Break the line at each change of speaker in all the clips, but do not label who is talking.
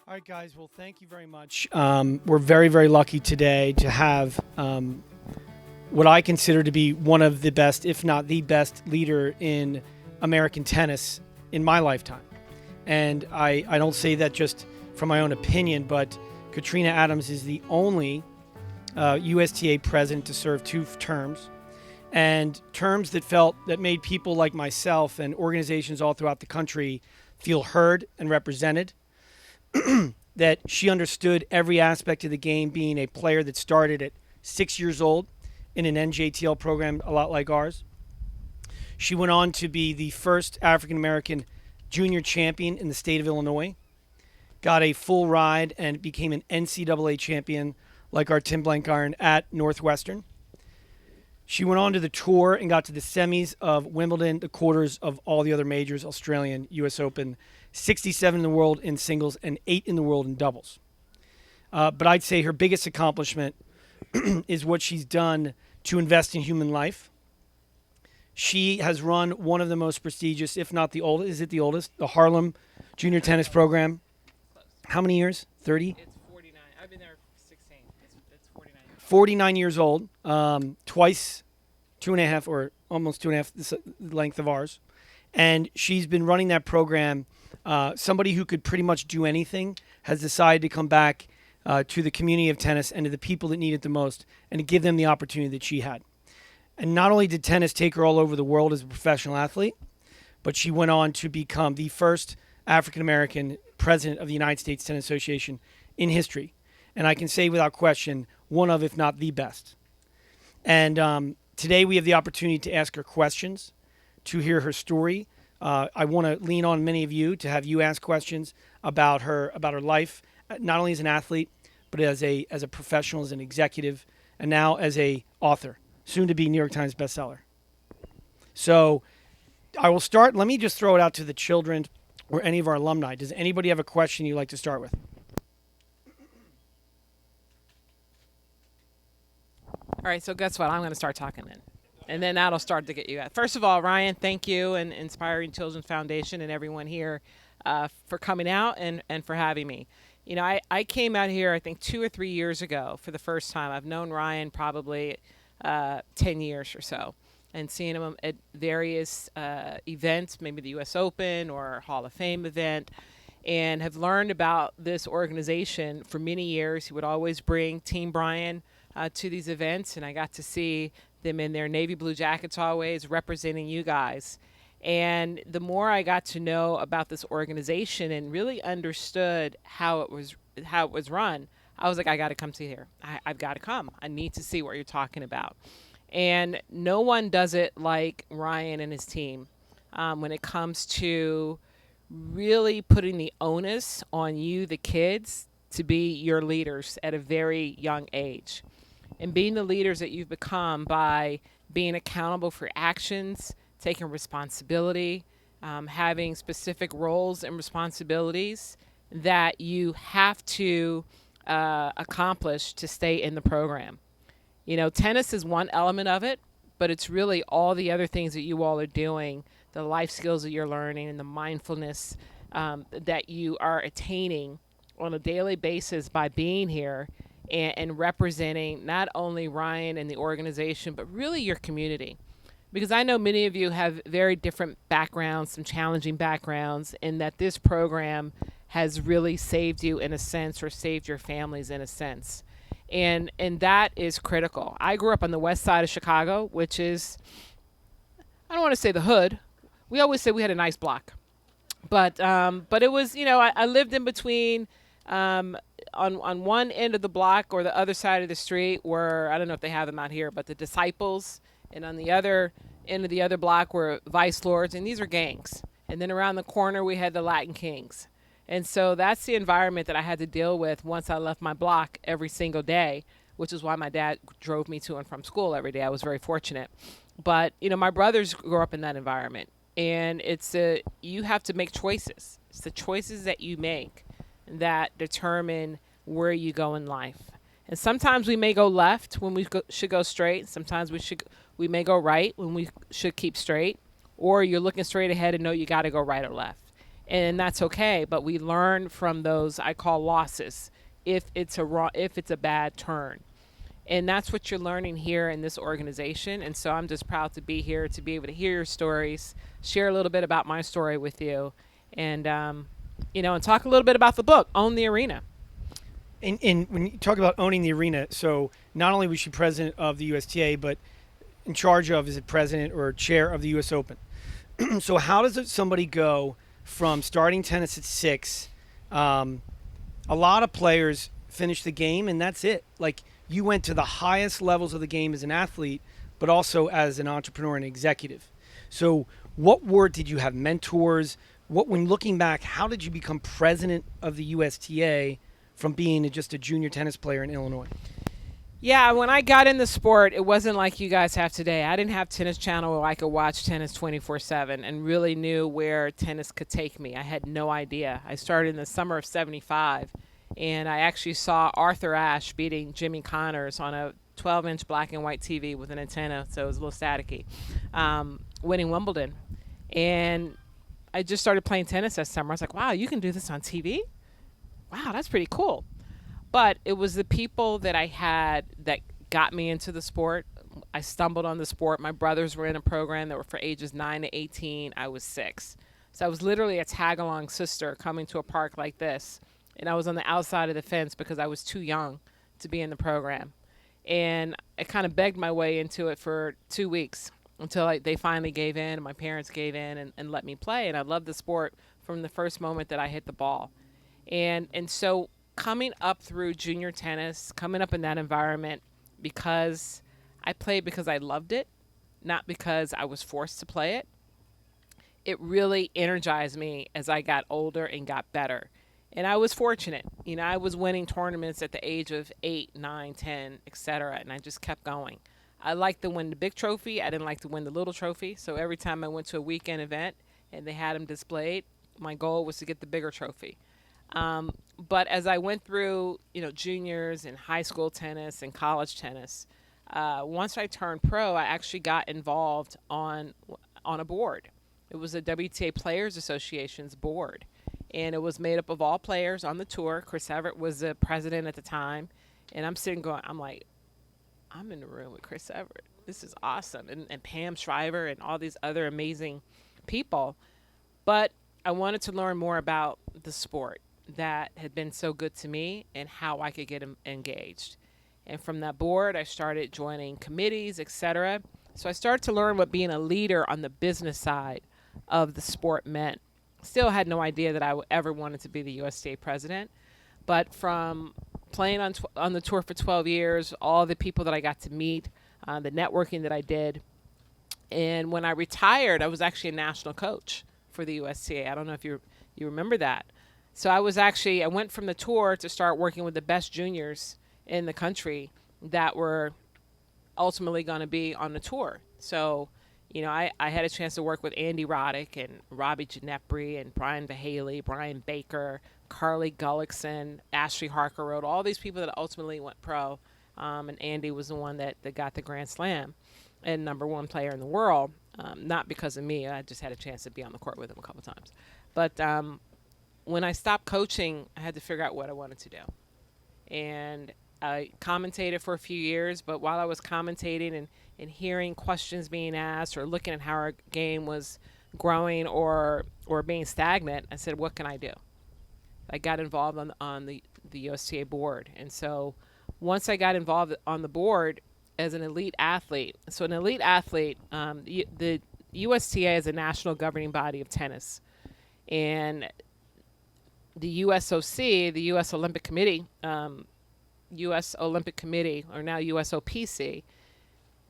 All right, guys. Well, thank you very much. We're very, very lucky today to have what I consider to be one of the best, if not the best, leader in American tennis in my lifetime. And I don't say that just from my own opinion, but Katrina Adams is the only USTA president to serve two terms, and terms that made people like myself and organizations all throughout the country feel heard and represented. That she understood every aspect of the game, being a player that started at 6 years old in an NJTL program a lot like ours. She went on to be the first African American junior champion in the state of Illinois, got a full ride, and became an NCAA champion like our Tim Blankiron at Northwestern. She went on to the tour and got to the semis of Wimbledon, the quarters of all the other majors, Australian, US Open, 67 in the world in singles, and 8 in the world in doubles. But I'd say her biggest accomplishment is what she's done to invest in human life. She has run one of the most prestigious, if not the oldest, is it the oldest? The Harlem Junior Tennis Program. How many years? 30?
It's 49. I've been there 16. It's 49.
49 years old, twice, 2.5 or almost 2.5 the length of ours. And she's been running that program. Somebody who could pretty much do anything has decided to come back to the community of tennis and to the people that need it the most and to give them the opportunity that she had. And not only did tennis take her all over the world as a professional athlete, but she went on to become the first African-American president of the United States Tennis Association in history. And I can say without question, one of, if not the best. And today we have the opportunity to ask her questions, to hear her story. I want to lean on many of you to have you ask questions about her life, not only as an athlete, but as a professional, as an executive, and now as a author, soon to be New York Times bestseller. So I will start. Let me just throw it out to the children or any of our alumni. Does anybody have a question you'd like to start with?
All right, so guess what? I'm going to start talking then. And then that'll start to get you out. First of all, Ryan, thank you and Inspiring Children's Foundation and everyone here for coming out and for having me. You know, I came out here, I think, 2 or 3 years ago for the first time. I've known Ryan probably 10 years or so, and seeing him at various events, maybe the US Open or Hall of Fame event, and have learned about this organization for many years. He would always bring Team Brian to these events, and I got to see them in their navy blue jackets always representing you guys. And the more I got to know about this organization and really understood how it was run, I was like, I got to come see here. I've got to come. I need to see what you're talking about. And no one does it like Ryan and his team when it comes to really putting the onus on you, the kids, to be your leaders at a very young age. And being the leaders that you've become by being accountable for actions, taking responsibility, having specific roles and responsibilities that you have to accomplish to stay in the program. You know, tennis is one element of it, but it's really all the other things that you all are doing, the life skills that you're learning and the mindfulness that you are attaining on a daily basis by being here and representing not only Ryan and the organization, but really your community. Because I know many of you have very different backgrounds, some challenging backgrounds, and that this program has really saved you in a sense, or saved your families in a sense. And that is critical. I grew up on the west side of Chicago, which is, I don't want to say the hood. We always say we had a nice block. But it was, you know, I lived in between on one end of the block or the other side of the street were, I don't know if they have them out here, but the Disciples, and on the other end of the other block were Vice Lords, and these are gangs. And then around the corner we had the Latin Kings. And so that's the environment that I had to deal with once I left my block every single day, which is why my dad drove me to and from school every day. I was very fortunate. But, you know, my brothers grew up in that environment. And you have to make choices. It's the choices that you make that determine where you go in life. And sometimes we may go left when we should go straight. Sometimes we may go right when we should keep straight. Or you're looking straight ahead and know you got to go right or left. and that's okay. But we learn from those I call losses if it's a bad turn. And that's what you're learning here in this organization. And so I'm just proud to be here to be able to hear your stories, share a little bit about my story with you, and and talk a little bit about the book, Own the Arena.
And when you talk about owning the arena, so not only was she president of the USTA, but in charge of, is it president or chair of the U.S. Open? So how does somebody go from starting tennis at 6? A lot of players finish the game and that's it. Like, you went to the highest levels of the game as an athlete, but also as an entrepreneur and executive. So did you have mentors? When looking back, how did you become president of the USTA from being just a junior tennis player in Illinois?
Yeah, when I got in the sport, it wasn't like you guys have today. I didn't have Tennis Channel where I could watch tennis 24/7 and really knew where tennis could take me. I had no idea. I started in the summer of 75, and I actually saw Arthur Ashe beating Jimmy Connors on a 12-inch black and white TV with an antenna, so it was a little staticky, winning Wimbledon. And I just started playing tennis that summer. I was like, wow, you can do this on TV? Wow, that's pretty cool. But it was the people that I had that got me into the sport. I stumbled on the sport. My brothers were in a program that were for ages 9 to 18. I was 6. So I was literally a tag-along sister coming to a park like this. And I was on the outside of the fence because I was too young to be in the program. And I kind of begged my way into it for 2 weeks until they finally gave in and my parents gave in and let me play. And I loved the sport from the first moment that I hit the ball. And so coming up through junior tennis, coming up in that environment, because I played because I loved it, not because I was forced to play it, it really energized me as I got older and got better. And I was fortunate. I was winning tournaments at the age of 8, 9, 10, etc. And I just kept going. I liked to win the big trophy. I didn't like to win the little trophy. So every time I went to a weekend event and they had them displayed, my goal was to get the bigger trophy. But as I went through, juniors and high school tennis and college tennis, once I turned pro, I actually got involved on a board. It was the WTA Players Association's board, and it was made up of all players on the tour. Chris Evert was the president at the time, and I'm like, I'm in the room with Chris Evert. This is awesome, and Pam Shriver and all these other amazing people. But I wanted to learn more about the sport that had been so good to me and how I could get engaged. And from that board, I started joining committees, etc. So I started to learn what being a leader on the business side of the sport meant. Still had no idea that I ever wanted to be the USTA president, but from playing on the tour for 12 years, all the people that I got to meet, the networking that I did, and when I retired, I was actually a national coach for the USTA. I don't know if you remember that. So I went from the tour to start working with the best juniors in the country that were ultimately going to be on the tour. So, I had a chance to work with Andy Roddick and Robbie Ginepri and Brian Vahaley, Brian Baker, Carly Gullickson, Ashley Harker-Road, all these people that ultimately went pro. And Andy was the one that got the Grand Slam and #1 player in the world. Not because of me. I just had a chance to be on the court with him a couple times. But when I stopped coaching, I had to figure out what I wanted to do. And I commentated for a few years, but while I was commentating and hearing questions being asked or looking at how our game was growing or being stagnant, I said, what can I do? I got involved on the USTA board. And so once I got involved on the board as an elite athlete, the USTA is a national governing body of tennis. And the USOC, the U.S. Olympic Committee, or now USOPC,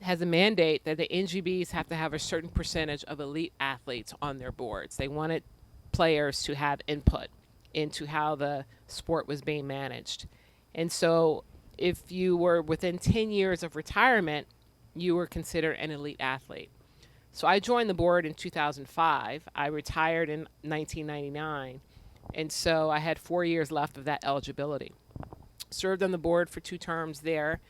has a mandate that the NGBs have to have a certain percentage of elite athletes on their boards. They wanted players to have input into how the sport was being managed. And so if you were within 10 years of retirement, you were considered an elite athlete. So I joined the board in 2005. I retired in 1999. And so I had 4 years left of that eligibility. Served on the board for 2 terms there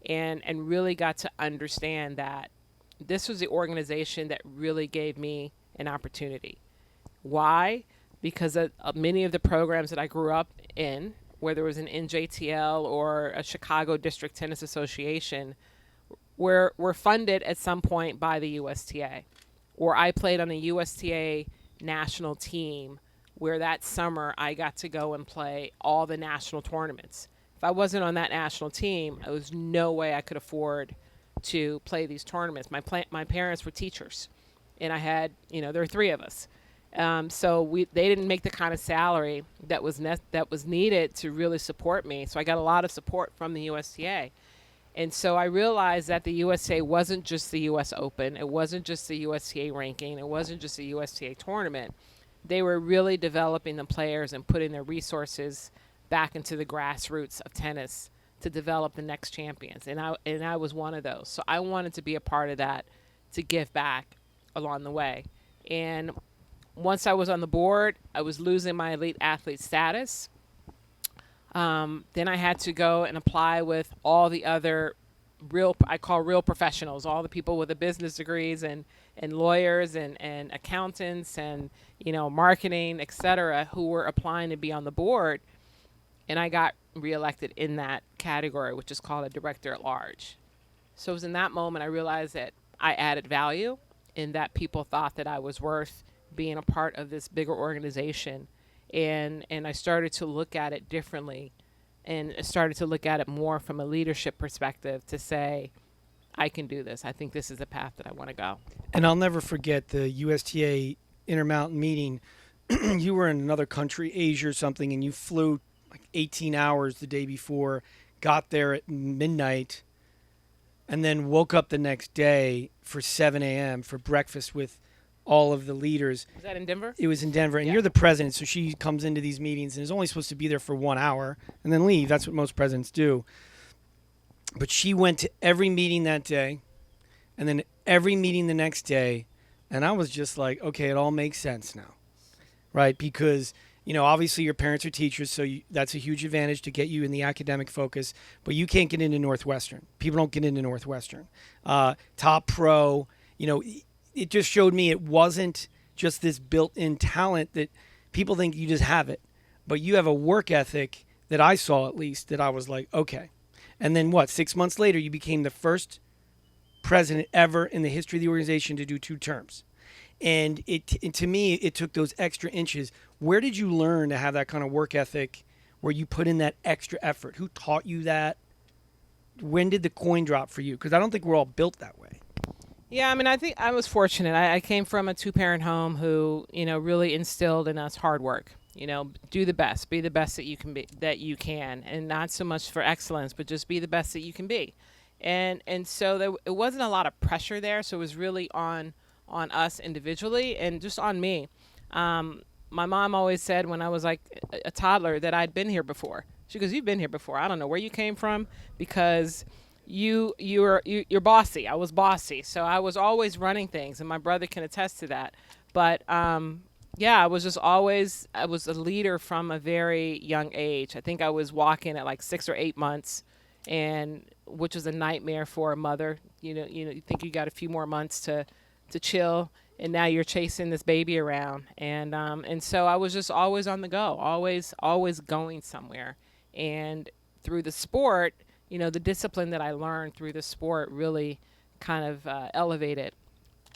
and really got to understand that this was the organization that really gave me an opportunity. Why? because many of the programs that I grew up in, whether it was an NJTL or a Chicago District Tennis Association, were funded at some point by the USTA. Or I played on a USTA national team where that summer I got to go and play all the national tournaments. If I wasn't on that national team, there was no way I could afford to play these tournaments. My parents were teachers, and I had, there were three of us. So they didn't make the kind of salary that was needed to really support me. So I got a lot of support from the USTA. And so I realized that the USA wasn't just the US Open. It wasn't just the USTA ranking. It wasn't just the USTA tournament. They were really developing the players and putting their resources back into the grassroots of tennis to develop the next champions. And I was one of those. So I wanted to be a part of that, to give back along the way. And once I was on the board, I was losing my elite athlete status. Then I had to go and apply with all the other I call real professionals, all the people with the business degrees and lawyers and accountants and, marketing, et cetera, who were applying to be on the board. And I got reelected in that category, which is called a director at large. So it was in that moment I realized that I added value and that people thought that I was worth being a part of this bigger organization. And I started to look at it differently, and started to look at it more from a leadership perspective to say, I can do this. I think this is the path that I want to go.
And I'll never forget the USTA Intermountain meeting. You were in another country, Asia or something, and you flew like 18 hours the day before, got there at midnight, and then woke up the next day for 7 a.m. for breakfast with all of the leaders.
Was that in Denver?
It was in Denver, and you're the president, so she comes into these meetings and is only supposed to be there for 1 hour and then leave. That's what most presidents do. But she went to every meeting that day and then every meeting the next day, and I was just like, okay, it all makes sense now, right? Because, obviously your parents are teachers, so that's a huge advantage to get you in the academic focus, but you can't get into Northwestern. People don't get into Northwestern. Top pro, it just showed me it wasn't just this built-in talent that people think you just have it, but you have a work ethic that I saw, at least, that I was like, okay. And then 6 months later, you became the first president ever in the history of the organization to do 2 terms. And to me, it took those extra inches. Where did you learn to have that kind of work ethic where you put in that extra effort? Who taught you that? When did the coin drop for you? Because I don't think we're all built that way.
Yeah, I think I was fortunate. I came from a 2-parent home who, really instilled in us hard work. Do the best, be the best that you can, and not so much for excellence, but just be the best that you can be. And so it wasn't a lot of pressure there. So it was really on us individually and just on me. My mom always said when I was like a toddler that I'd been here before. She goes, "You've been here before. I don't know where you came from because you're bossy." I was bossy, so I was always running things, and my brother can attest to that. But I was a leader from a very young age. I think I was walking at like 6 or 8 months, and which was a nightmare for a mother. You think you got a few more months to chill, and now you're chasing this baby around, and so I was just always on the go, always going somewhere. And through the sport, the discipline that I learned through the sport really kind of elevated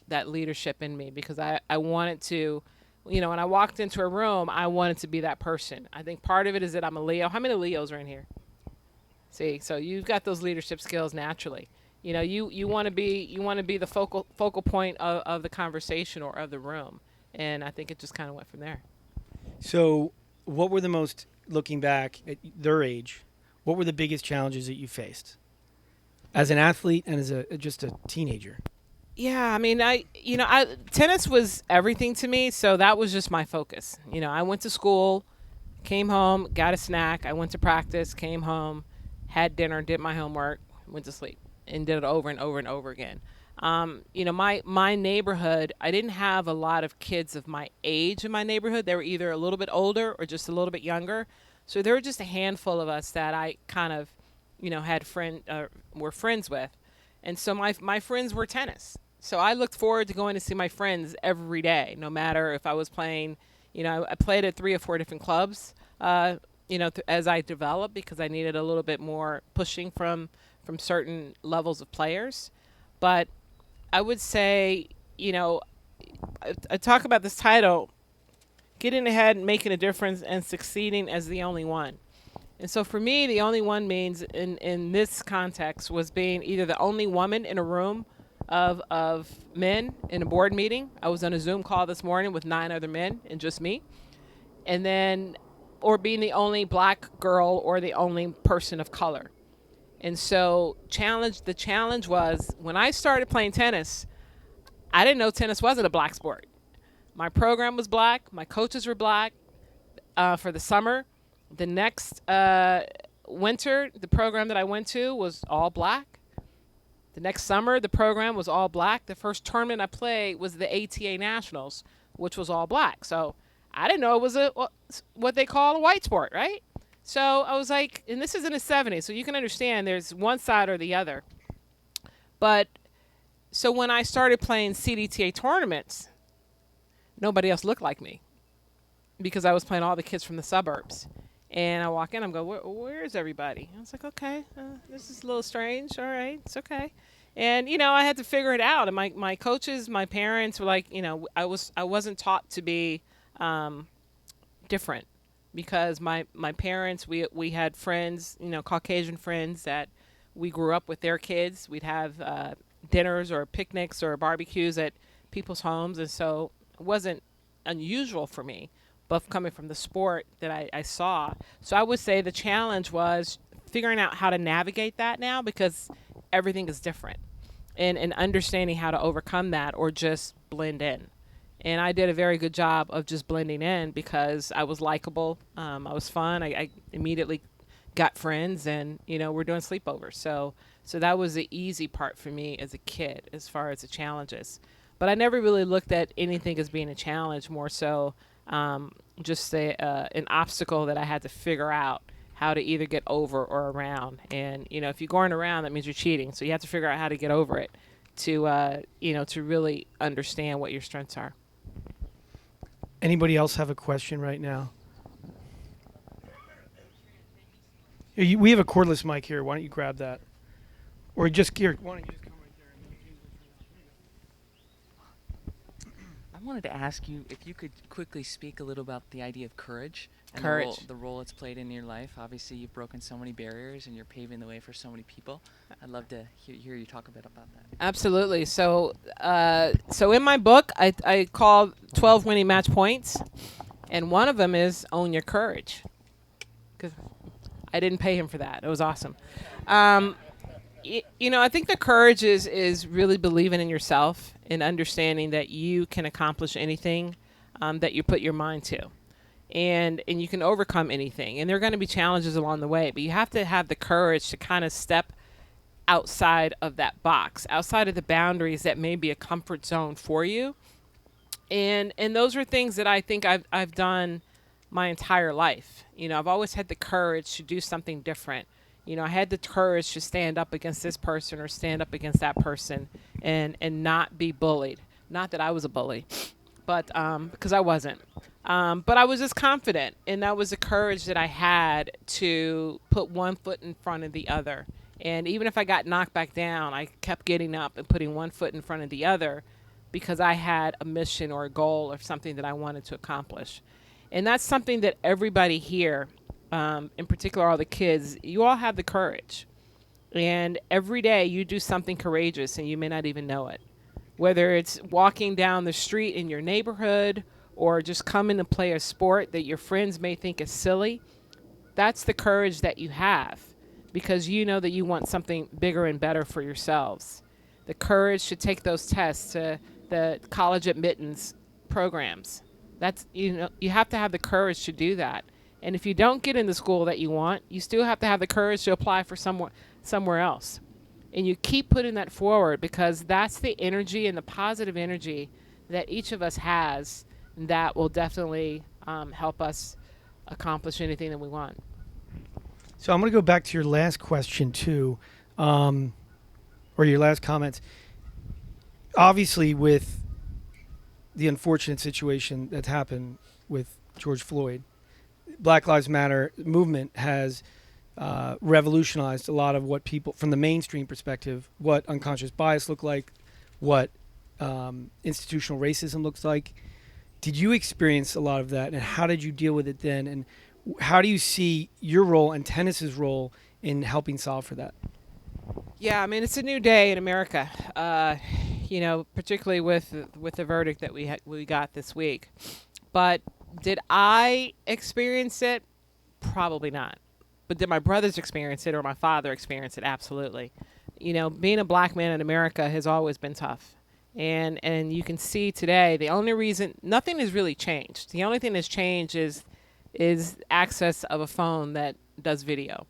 that leadership in me, because I wanted to, when I walked into a room, I wanted to be that person. I think part of it is that I'm a Leo. How many Leos are in here? See, so you've got those leadership skills naturally. You want to be the focal point of the conversation or of the room, and I think it just kind of went from there.
So, what were the most, looking back at their age, what were the biggest challenges that you faced as an athlete and as just a teenager?
Yeah, tennis was everything to me, so that was just my focus. I went to school, came home, got a snack, I went to practice, came home, had dinner, did my homework, went to sleep, and did it over and over and over again. My neighborhood, I didn't have a lot of kids of my age in my neighborhood. They were either a little bit older or just a little bit younger. So there were just a handful of us that I kind of, were friends with. And so my friends were tennis. So I looked forward to going to see my friends every day, no matter if I was playing, I played at 3 or 4 different clubs, as I developed because I needed a little bit more pushing from certain levels of players. But I would say, I talk about this title, getting ahead, making a difference, and succeeding as the only one. And so for me, the only one means in this context was being either the only woman in a room of men in a board meeting. I was on a Zoom call this morning with 9 other men and just me. And then, or being the only black girl or the only person of color. And so the challenge was when I started playing tennis, I didn't know tennis wasn't a black sport. My program was black. My coaches were black for the summer. The next winter, the program that I went to was all black. The next summer, the program was all black. The first tournament I played was the ATA Nationals, which was all black. So I didn't know it was what they call a white sport, right? So I was like, and this is in the 70s, so you can understand there's one side or the other. But so when I started playing CDTA tournaments, nobody else looked like me because I was playing all the kids from the suburbs. And I walk in, I'm going, where's everybody? I was like, okay, this is a little strange. All right, it's okay. And, I had to figure it out. And my coaches, my parents were like, I wasn't taught to be different because my parents, we had friends, Caucasian friends that we grew up with their kids. We'd have dinners or picnics or barbecues at people's homes. And so it wasn't unusual for me, but coming from the sport that I saw. So I would say the challenge was figuring out how to navigate that now because everything is different and understanding how to overcome that or just blend in. And I did a very good job of just blending in because I was likable. I was fun. I immediately got friends and, we're doing sleepovers. So that was the easy part for me as a kid as far as the challenges. But I never really looked at anything as being a challenge, more so just an obstacle that I had to figure out how to either get over or around. And, if you're going around, that means you're cheating. So you have to figure out how to get over it to really understand what your strengths are.
Anybody else have a question right now? We have a cordless mic here. Why don't you grab that? Or just here. Why don't you just come right there?
I wanted to ask you if you could quickly speak a little about the idea of courage and
Courage.
the role it's played in your life. Obviously, you've broken so many barriers and you're paving the way for so many people. I'd love to hear you talk a bit about that.
Absolutely. So in my book, I call 12 winning match points, and one of them is own your courage. Because I didn't pay him for that. It was awesome. I think the courage is really believing in yourself and understanding that you can accomplish anything that you put your mind to. And you can overcome anything. And there are going to be challenges along the way, but you have to have the courage to kind of step outside of that box, outside of the boundaries that may be a comfort zone for you. And those are things that I think I've done my entire life. I've always had the courage to do something different. I had the courage to stand up against this person or stand up against that person and not be bullied. Not that I was a bully, but because I wasn't. But I was just confident, and that was the courage that I had to put one foot in front of the other. And even if I got knocked back down, I kept getting up and putting one foot in front of the other because I had a mission or a goal or something that I wanted to accomplish. And that's something that everybody here, in particular all the kids, you all have the courage. And every day you do something courageous and you may not even know it. Whether it's walking down the street in your neighborhood or just coming to play a sport that your friends may think is silly, that's the courage that you have because you know that you want something bigger and better for yourselves. The courage to take those tests to the college admittance programs. That's, you have to have the courage to do that. And if you don't get in the school that you want, you still have to have the courage to apply for somewhere else. And you keep putting that forward because that's the energy and the positive energy that each of us has that will definitely help us accomplish anything that we want.
So I'm going to go back to your last question too, or your last comments. Obviously, with the unfortunate situation that's happened with George Floyd. Black Lives Matter movement has revolutionized a lot of what people, from the mainstream perspective, what unconscious bias look like, what institutional racism looks like. Did you experience a lot of that, and how did you deal with it then? And how do you see your role and tennis's role in helping solve for that?
Yeah, I mean it's a new day in America. Particularly with the verdict that we got this week. But did I experience it? Probably not. But did my brothers experience it or my father experience it? Absolutely. Being a black man in America has always been tough. And you can see today the only reason nothing has really changed. The only thing that's changed is access of a phone that does video.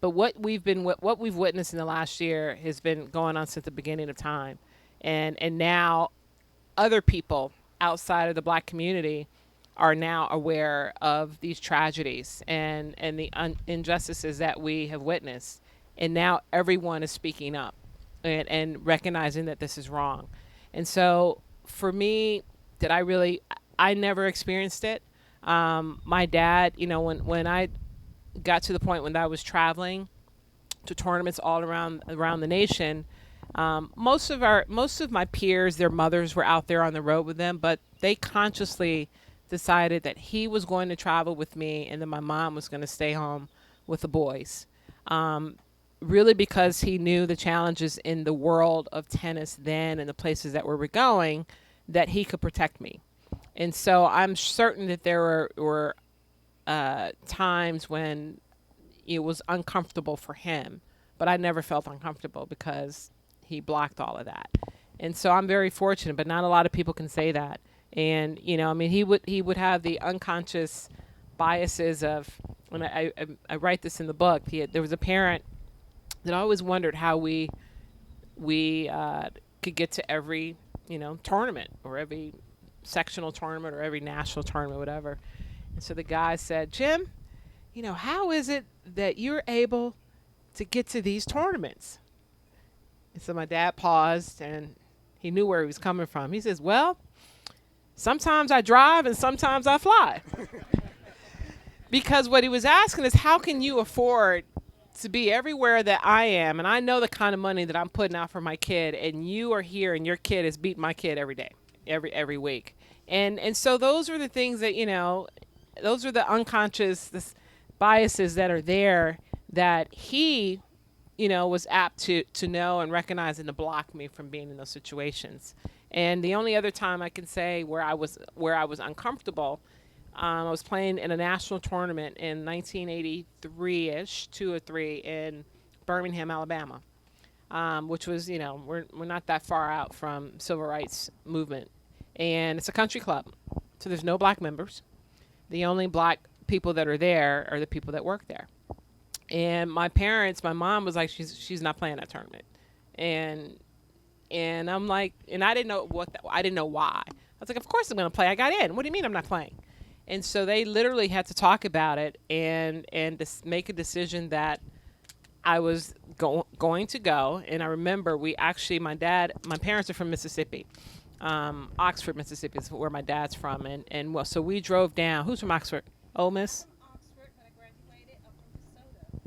But what we've witnessed in the last year has been going on since the beginning of time. And now other people outside of the black community are now aware of these tragedies and the injustices that we have witnessed. And now everyone is speaking up and recognizing that this is wrong. And so for me, I never experienced it. My dad, when I got to the point when I was traveling to tournaments all around the nation, most of my peers, their mothers were out there on the road with them, but they consciously decided that he was going to travel with me and then my mom was going to stay home with the boys. Really because he knew the challenges in the world of tennis then and the places that we were going, that he could protect me. And so I'm certain that there were times when it was uncomfortable for him, but I never felt uncomfortable because he blocked all of that. And so I'm very fortunate, but not a lot of people can say that. And he would have the unconscious biases of, and I write this in the book. There was a parent that always wondered how we could get to every tournament or every sectional tournament or every national tournament, whatever. And so the guy said, Jim, how is it that you're able to get to these tournaments? And so my dad paused and he knew where he was coming from. He says, well, sometimes I drive and sometimes I fly. Because what he was asking is, how can you afford to be everywhere that I am, and I know the kind of money that I'm putting out for my kid, and you are here and your kid is beating my kid every day, every week. And so those are the things that, those are the unconscious biases that are there that he, was apt to know and recognize and to block me from being in those situations. And the only other time I can say where I was uncomfortable, I was playing in a national tournament in 1983-ish, 2 or 3 in Birmingham, Alabama, which was, we're not that far out from civil rights movement. And it's a country club, so there's no black members. The only black people that are there are the people that work there. And my mom was like, she's not playing that tournament. And I'm like, and I didn't know I didn't know why. I was like, of course I'm going to play. I got in. What do you mean I'm not playing? And so they literally had to talk about it and make a decision that I was going to go. And I remember my parents are from Mississippi. Oxford, Mississippi is where my dad's from. So we drove down. Who's from Oxford? Ole Miss?
Oxford, but I graduated. I'm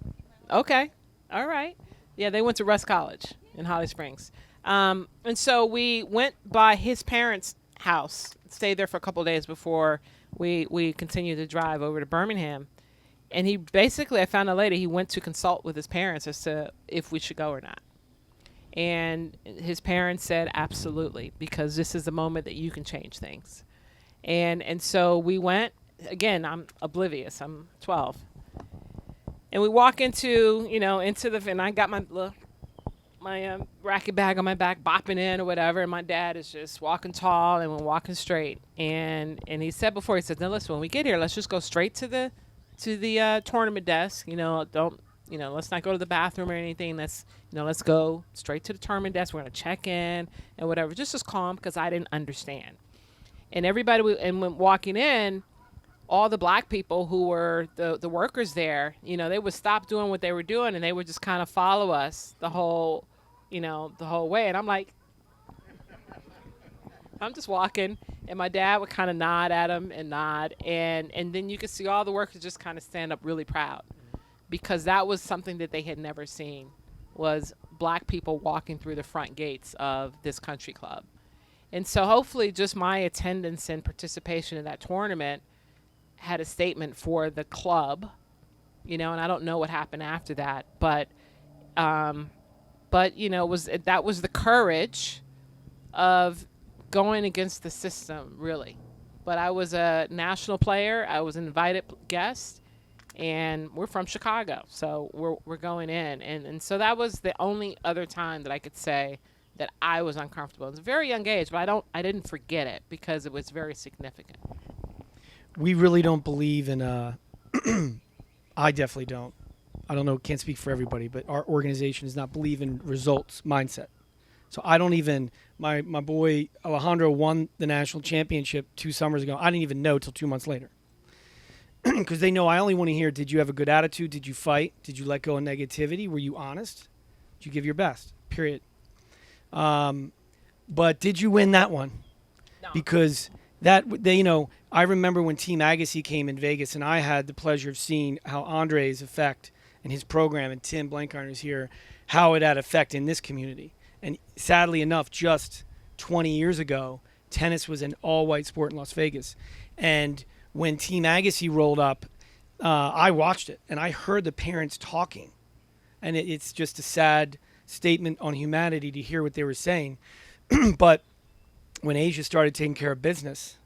from DeSoto.
Okay. All right. Yeah, they went to Russ College in Holly Springs. And so we went by his parents' house, stayed there for a couple of days before we continued to drive over to Birmingham. And I found out later, he went to consult with his parents as to if we should go or not. And his parents said, absolutely, because this is the moment that you can change things. And so we went. Again, I'm oblivious. I'm 12. And we walk into and I got my racket bag on my back, bopping in or whatever, and my dad is just walking tall and we're walking straight. And he said before, he said, "No, listen, when we get here, let's just go straight to the tournament desk. Let's not go to the bathroom or anything. Let's go straight to the tournament desk. We're gonna check in and whatever, just as calm, because I didn't understand." And everybody, when walking in, all the black people who were the workers there, they would stop doing what they were doing and they would just kind of follow us the whole way. And I'm like, I'm just walking, and my dad would kind of nod at him and nod, and then you could see all the workers just kind of stand up really proud, because that was something that they had never seen, was black people walking through the front gates of this country club. And so hopefully just my attendance and participation in that tournament had a statement for the club, and I don't know what happened after that, but that was the courage of going against the system, really. But I was a national player. I was an invited guest, and we're from Chicago, so we're going in, and so that was the only other time that I could say that I was uncomfortable. It was a very young age, but I didn't forget it because it was very significant.
We really don't believe in I definitely don't. I don't know, can't speak for everybody, but our organization does not believe in results mindset. So I don't even, my boy Alejandro won the national championship 2 summers ago. I didn't even know till 2 months later. Because they know I only want to hear, did you have a good attitude? Did you fight? Did you let go of negativity? Were you honest? Did you give your best? Period. But did you win that one?
No.
Because I remember when Team Agassi came in Vegas, and I had the pleasure of seeing how Andre's effect and his program, and Tim Blankheimer is here, how it had effect in this community. And sadly enough, just 20 years ago, tennis was an all-white sport in Las Vegas. And when Team Agassi rolled up, I watched it, and I heard the parents talking. And it's just a sad statement on humanity to hear what they were saying. But when Asia started taking care of business,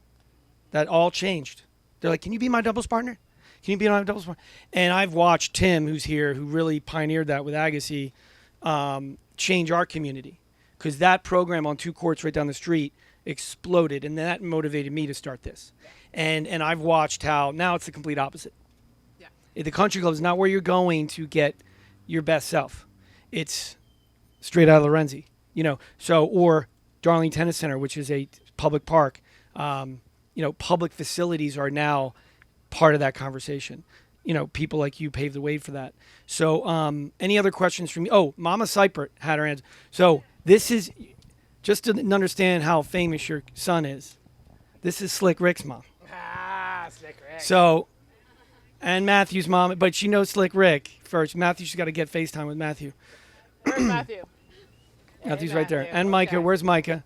that all changed. They're like, can you be my doubles partner? Can you be my doubles partner? And I've watched Tim, who's here, who really pioneered that with Agassi, change our community. Because that program on 2 courts right down the street exploded, and that motivated me to start this. And I've watched how now it's the complete opposite. Yeah. The country club is not where you're going to get your best self. It's straight out of Lorenzi, or Darling Tennis Center, which is a public park. Public facilities are now part of that conversation. People like you paved the way for that. So any other questions from you? Oh, Mama Seipert had her hands. So this is, just to understand how famous your son is, this is Slick Rick's mom.
Slick Rick.
So, and Matthew's mom, but she knows Slick Rick first. Matthew's got to get FaceTime with Matthew.
Where's Matthew?
Matthew's
Hey,
right there.
Matthew.
And Micah.
Okay.
Where's Micah?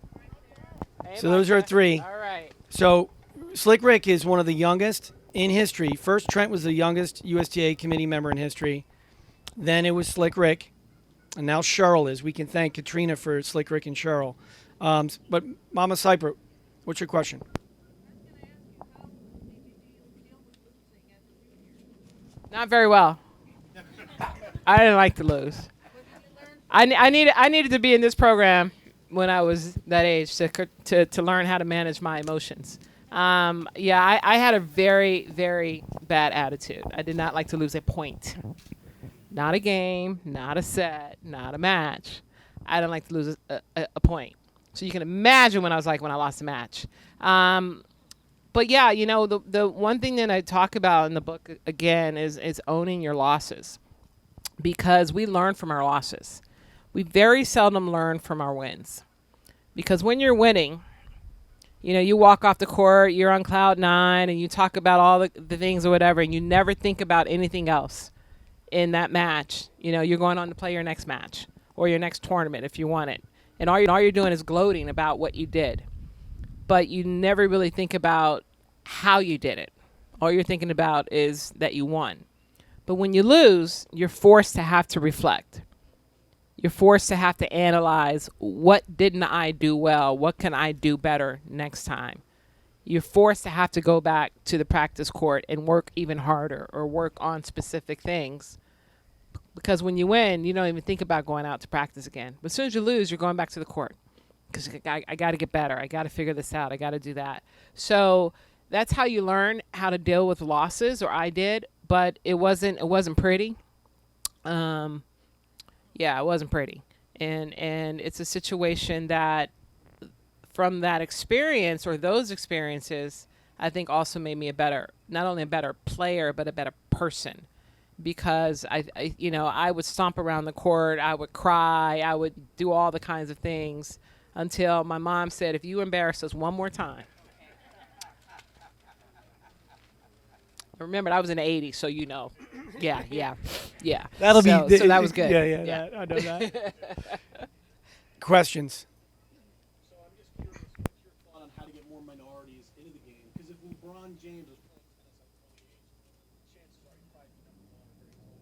Hey,
So those are 3.
All right.
So Slick Rick is one of the youngest in history. First, Trent was the youngest USTA committee member in history. Then it was Slick Rick. And now Cheryl is. We can thank Katrina for Slick Rick and Cheryl. But Mama Seipert, what's your question?
Not very well. I didn't like to lose. I needed to be in this program when I was that age to learn how to manage my emotions. I had a very, very bad attitude. I did not like to lose a point. Not a game, not a set, not a match. I didn't like to lose a point. So you can imagine what I was like when I lost a match. But yeah, the one thing that I talk about in the book, again, is owning your losses. Because we learn from our losses. We very seldom learn from our wins. Because when you're winning, you walk off the court, you're on cloud 9, and you talk about all the things or whatever, and you never think about anything else in that match. You're going on to play your next match or your next tournament if you want it. And all you're doing is gloating about what you did. But you never really think about how you did it. All you're thinking about is that you won. But when you lose, you're forced to have to reflect. You're forced to have to analyze, what didn't I do well? What can I do better next time? You're forced to have to go back to the practice court and work even harder or work on specific things. Because when you win, you don't even think about going out to practice again. But as soon as you lose, you're going back to the court. Because I got to get better. I got to figure this out. I got to do that. So that's how you learn how to deal with losses, or I did. But it wasn't pretty. It wasn't pretty. And it's a situation that from that experience or those experiences, I think also made me not only a better player, but a better person. Because I would stomp around the court, I would cry, I would do all the kinds of things until my mom said, if you embarrass us one more time. Remember, I was in the 80s, so you know. Yeah.
That'll
so,
be.
So that was good.
Yeah. That, I know that. Questions.
So I'm just curious, what's your thought on how to get more minorities into the game? Because if LeBron James was playing tennis at 28, chances are he'd probably be number one very close to this one.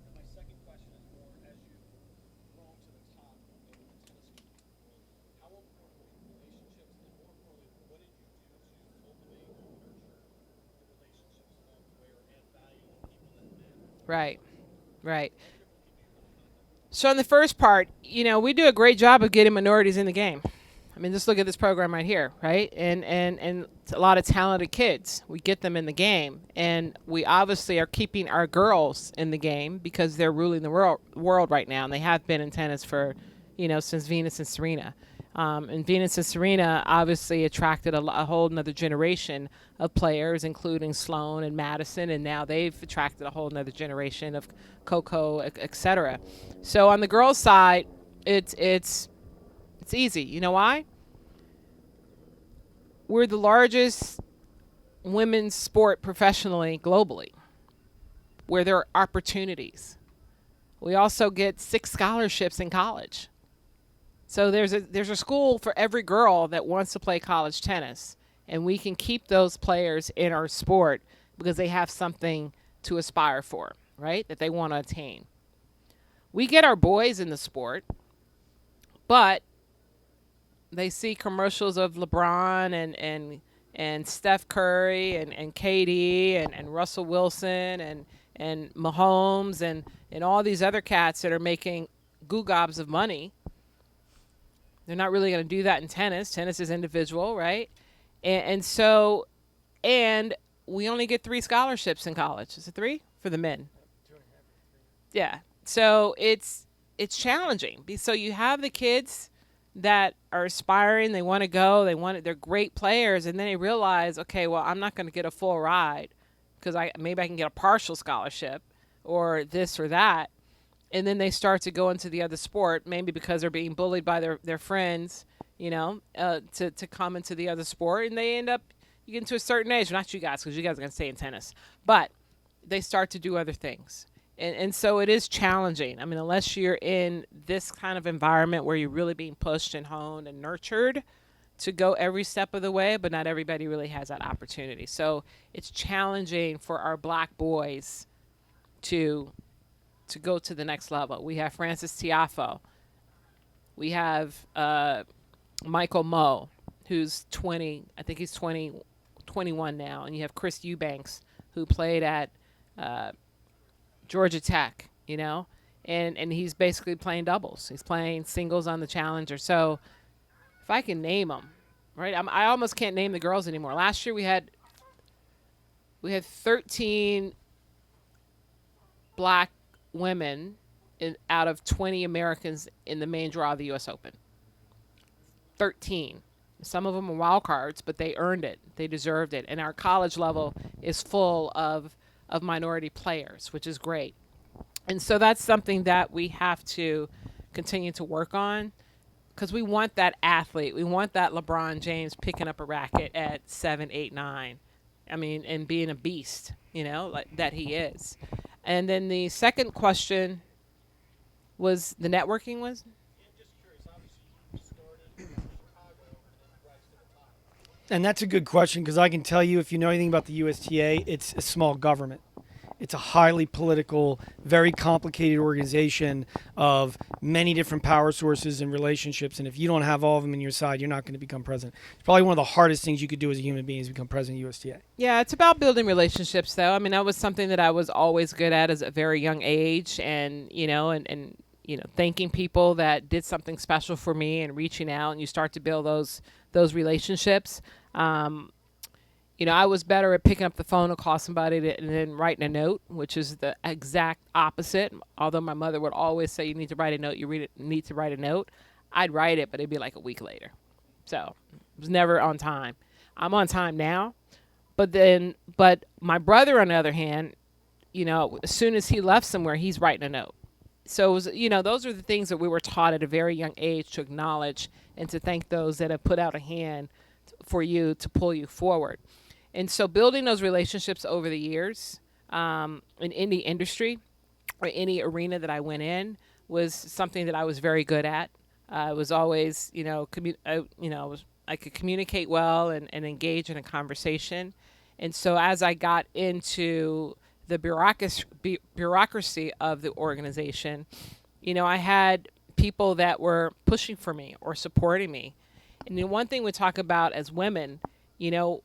And my second question is more, as you've grown to the top of the tennis world, how important were the relationships, and more importantly, what did you do to cultivate or nurture the relationships along the way or add value to people that met?
Right. So in the first part, we do a great job of getting minorities in the game. I mean, just look at this program right here, right? And it's a lot of talented kids. We get them in the game, and we obviously are keeping our girls in the game because they're ruling the world right now, and they have been in tennis for, since Venus and Serena. And Venus and Serena obviously attracted a whole nother generation of players, including Sloane and Madison, and now they've attracted a whole nother generation of Coco, et cetera. So on the girls' side, it's easy. You know why? We're the largest women's sport professionally globally, where there are opportunities. We also get 6 scholarships in college. So there's a school for every girl that wants to play college tennis, and we can keep those players in our sport because they have something to aspire for, right? That they want to attain. We get our boys in the sport, but they see commercials of LeBron and Steph Curry and KD and Russell Wilson and Mahomes and all these other cats that are making goo-gobs of money. They're not really going to do that in tennis. Tennis is individual, right? And we only get 3 scholarships in college. Is it 3 for the men?
2.5.
Yeah. So it's challenging. So you have the kids that are aspiring, they want to go, they're great players, and then they realize, okay, well, I'm not going to get a full ride because maybe I can get a partial scholarship or this or that. And then they start to go into the other sport, maybe because they're being bullied by their friends, to come into the other sport. And they end up, you get into a certain age, not you guys, because you guys are going to stay in tennis, but they start to do other things. And so it is challenging. I mean, unless you're in this kind of environment where you're really being pushed and honed and nurtured to go every step of the way, but not everybody really has that opportunity. So it's challenging for our black boys to go to the next level. We have Francis Tiafoe. We have Michael Moe, who's 20. I think he's 21 now. And you have Chris Eubanks, who played at Georgia Tech, and he's basically playing doubles. He's playing singles on the Challenger. So if I can name them, right? I almost can't name the girls anymore. Last year we had 13 black women out of 20 Americans in the main draw of the U.S. Open. 13. Some of them are wild cards, but they earned it. They deserved it. And our college level is full of minority players, which is great. And so that's something that we have to continue to work on because we want that athlete. We want that LeBron James picking up a racket at 7, 8, 9. I mean, and being a beast, like that he is. And then the second question was the networking was?
Yeah, I'm just curious. Obviously, you started in Chicago and then rise to the top.
And that's a good question because I can tell you, if you know anything about the USTA, it's a small government. It's a highly political, very complicated organization of many different power sources and relationships. And if you don't have all of them in your side, you're not going to become president. It's probably one of the hardest things you could do as a human being is become president of USTA.
Yeah, it's about building relationships, though. I mean, that was something that I was always good at as a very young age, and thanking people that did something special for me and reaching out, and you start to build those relationships. I was better at picking up the phone to call somebody and then writing a note, which is the exact opposite. Although my mother would always say, you need to write a note, need to write a note. I'd write it, but it'd be like a week later. So it was never on time. I'm on time now. But my brother, on the other hand, as soon as he left somewhere, he's writing a note. So it was, those are the things that we were taught at a very young age to acknowledge and to thank those that have put out a hand for you to pull you forward. And so building those relationships over the years in any industry or any arena that I went in was something that I was very good at. I was always, I could communicate well and engage in a conversation. And so as I got into the bureaucracy of the organization, I had people that were pushing for me or supporting me. And the one thing we talk about as women, there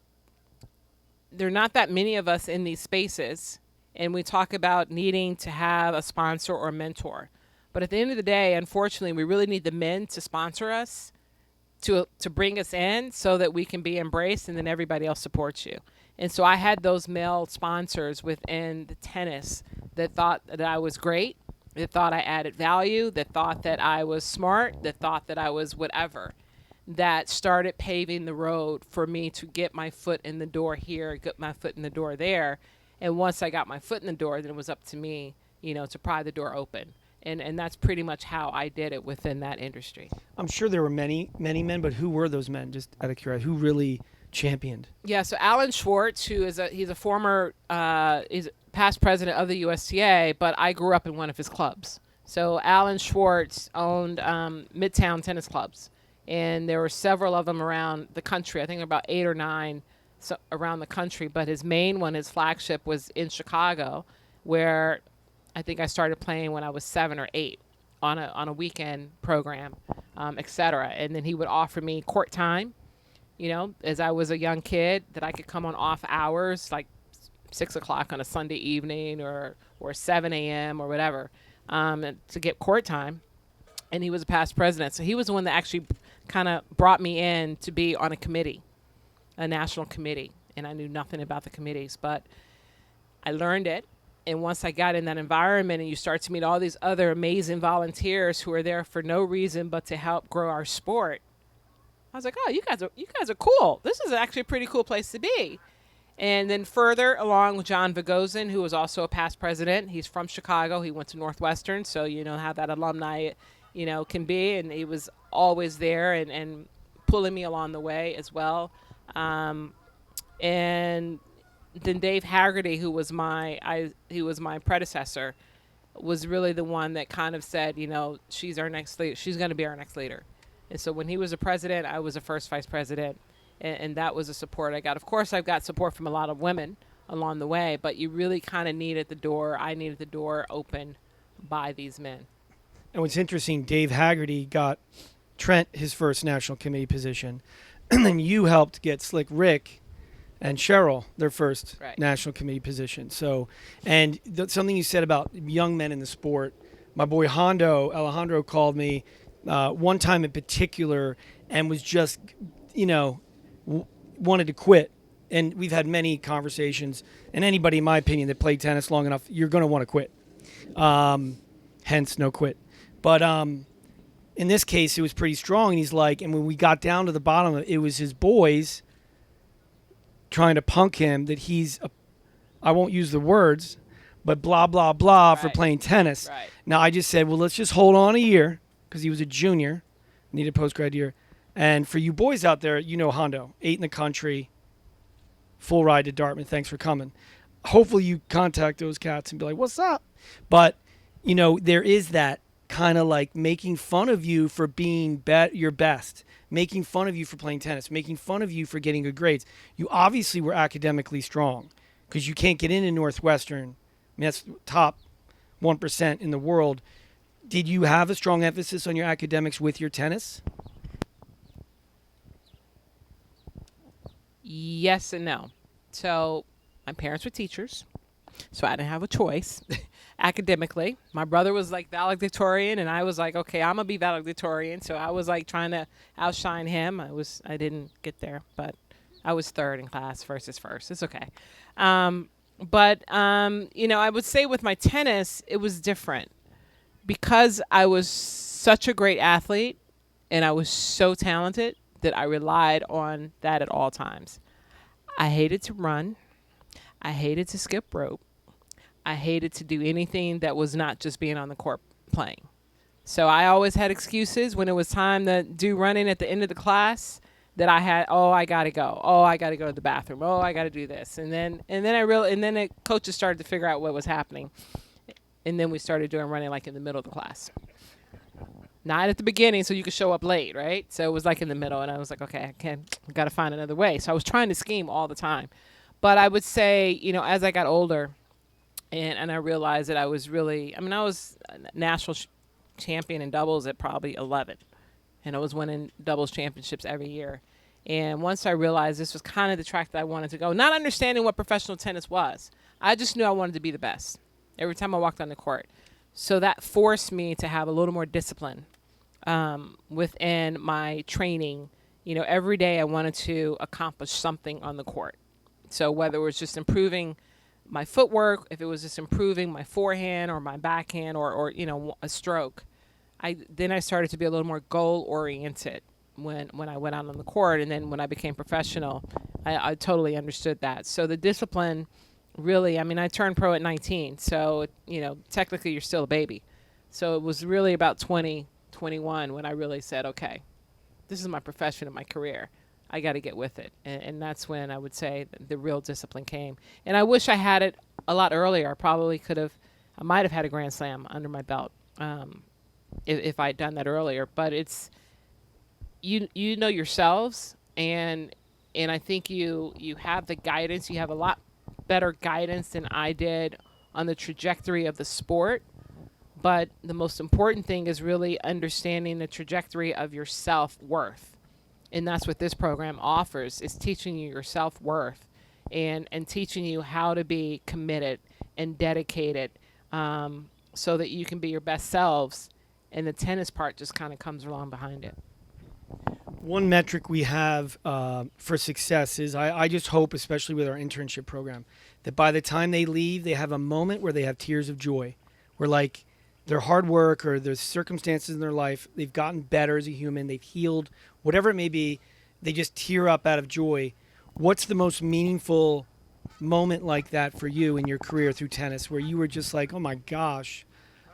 are not that many of us in these spaces, and we talk about needing to have a sponsor or a mentor. But at the end of the day, unfortunately, we really need the men to sponsor us, to bring us in so that we can be embraced, and then everybody else supports you. And so I had those male sponsors within the tennis that thought that I was great, that thought I added value, that thought that I was smart, that thought that I was whatever, that started paving the road for me to get my foot in the door here, get my foot in the door there. And once I got my foot in the door, then it was up to me, to pry the door open. And that's pretty much how I did it within that industry.
I'm sure there were many, many men, but who were those men, just out of curiosity? Who really championed?
Yeah, so Alan Schwartz, he's a former, he's past president of the USTA, but I grew up in one of his clubs. So Alan Schwartz owned Midtown tennis clubs, and there were several of them around the country. I think about 8 or 9 around the country, but his main one, his flagship, was in Chicago, where I think I started playing when I was 7 or 8 on a weekend program, et cetera. And then he would offer me court time, as I was a young kid, that I could come on off hours, like 6 o'clock on a Sunday evening or 7 a.m. or whatever, to get court time. And he was a past president. So he was the one that actually kind of brought me in to be on a committee, a national committee. And I knew nothing about the committees, but I learned it. And once I got in that environment and you start to meet all these other amazing volunteers who are there for no reason but to help grow our sport, I was like, oh, you guys are cool. This is actually a pretty cool place to be. And then further along with John Vigozin, who was also a past president. He's from Chicago. He went to Northwestern, so you know how that alumni, can be. And he was always there and pulling me along the way as well. And then Dave Haggerty, who was my predecessor, was really the one that kind of said, she's our next leader. She's going to be our next leader. And so when he was a president, I was the first vice president, and that was the support I got. Of course, I've got support from a lot of women along the way, but you really kind of needed the door. I needed the door open by these men.
And what's interesting, Dave Haggerty got Trent his first national committee position, and then you helped get Slick Rick and Cheryl their first national committee position. So, and something you said about young men in the sport, my boy Alejandro called me one time in particular and was just, wanted to quit. And we've had many conversations, and anybody, in my opinion, that played tennis long enough, you're going to want to quit. Hence, no quit. But in this case, it was pretty strong. And he's like, and when we got down to the bottom of it, it was his boys trying to punk him that I won't use the words, but blah, blah, blah for playing tennis.
Right.
Now, I just said, well, let's just hold on a year because he was a junior, needed a post-grad year. And for you boys out there, Hondo, 8 in the country, full ride to Dartmouth. Thanks for coming. Hopefully you contact those cats and be like, what's up? But, there is that kind of like making fun of you for being your best, making fun of you for playing tennis, making fun of you for getting good grades. You obviously were academically strong because you can't get into Northwestern. I mean, that's top 1% in the world. Did you have a strong emphasis on your academics with your tennis?
Yes and no. So my parents were teachers, so I didn't have a choice academically. My brother was like valedictorian, and I was like, okay, I'm gonna be valedictorian. So I was like trying to outshine him. I didn't get there, but I was third in class versus first. It's okay. But I would say with my tennis, it was different because I was such a great athlete and I was so talented that I relied on that at all times. I hated to run. I hated to skip rope. I hated to do anything that was not just being on the court playing. So I always had excuses when it was time to do running at the end of the class that I had, oh, I got to go. Oh, I got to go to the bathroom. Oh, I got to do this. And then the coaches started to figure out what was happening. And then we started doing running like in the middle of the class. Not at the beginning so you could show up late, right? So it was like in the middle, and I was like, okay, I got to find another way. So I was trying to scheme all the time. But I would say, as I got older and I realized that I was I was a national champion in doubles at probably 11. And I was winning doubles championships every year. And once I realized this was kind of the track that I wanted to go, not understanding what professional tennis was, I just knew I wanted to be the best every time I walked on the court. So that forced me to have a little more discipline within my training. Every day I wanted to accomplish something on the court. So whether it was just improving my footwork, if it was just improving my forehand or my backhand or a stroke, I started to be a little more goal oriented when I went out on the court. And then when I became professional, I totally understood that. So the discipline really, I turned pro at 19. So, technically you're still a baby. So it was really about 20, 21 when I really said, okay, this is my profession and my career. I got to get with it. And that's when I would say the real discipline came. And I wish I had it a lot earlier. I might have had a Grand Slam under my belt if I'd done that earlier. But it's, you know yourselves, and I think you have the guidance. You have a lot better guidance than I did on the trajectory of the sport. But the most important thing is really understanding the trajectory of your self-worth. And that's what this program offers, is teaching you your self-worth and teaching you how to be committed and dedicated so that you can be your best selves. And the tennis part just kind of comes along behind it.
One metric we have for success is I just hope, especially with our internship program, that by the time they leave, they have a moment where they have tears of joy, where like their hard work or their circumstances in their life, they've gotten better as a human, they've healed, whatever it may be, they just tear up out of joy. What's the most meaningful moment like that for you in your career through tennis, where you were just like, oh my gosh,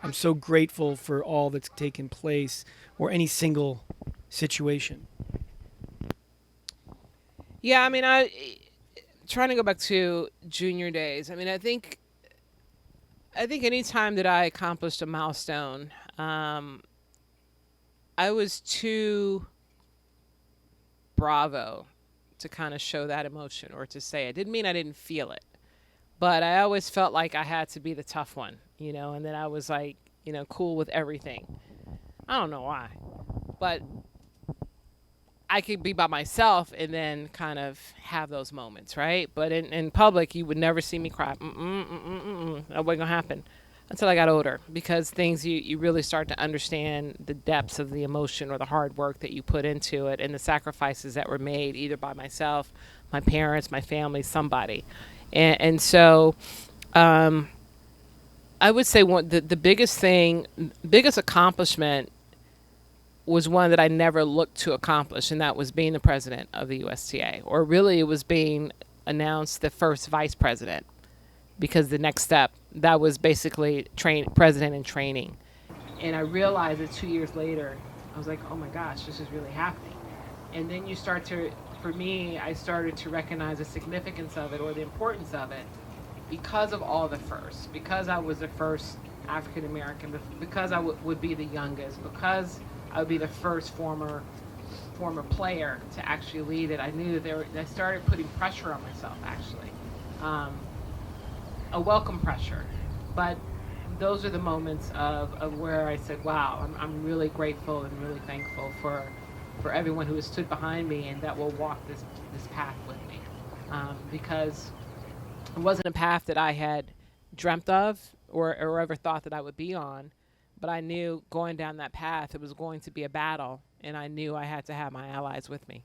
I'm so grateful for all that's taken place, or any single situation?
Yeah, I trying to go back to junior days. I think any time that I accomplished a milestone, I was too bravo to kind of show that emotion or to say it. Didn't mean I didn't feel it, but I always felt like I had to be the tough one, and that I was like, cool with everything. I don't know why, but I could be by myself and then kind of have those moments, right? But in public, you would never see me cry. That wasn't going to happen until I got older, because things you really start to understand the depths of the emotion or the hard work that you put into it and the sacrifices that were made either by myself, my parents, my family, somebody. And so I would say the biggest accomplishment was one that I never looked to accomplish, and that was being the president of the USTA. Or really, it was being announced the first vice president, because the next step, that was basically president in training. And I realized that 2 years later, I was like, oh my gosh, this is really happening. And then I started to recognize the significance of it, or the importance of it, because of all the firsts, because I was the first African American, because I would be the youngest, because I would be the first former player to actually lead it. I knew that I started putting pressure on myself, actually, a welcome pressure. But those are the moments of where I said, wow, I'm really grateful and really thankful for everyone who has stood behind me and that will walk this path with me, because it wasn't a path that I had dreamt of or ever thought that I would be on. But I knew going down that path, it was going to be a battle, and I knew I had to have my allies with me.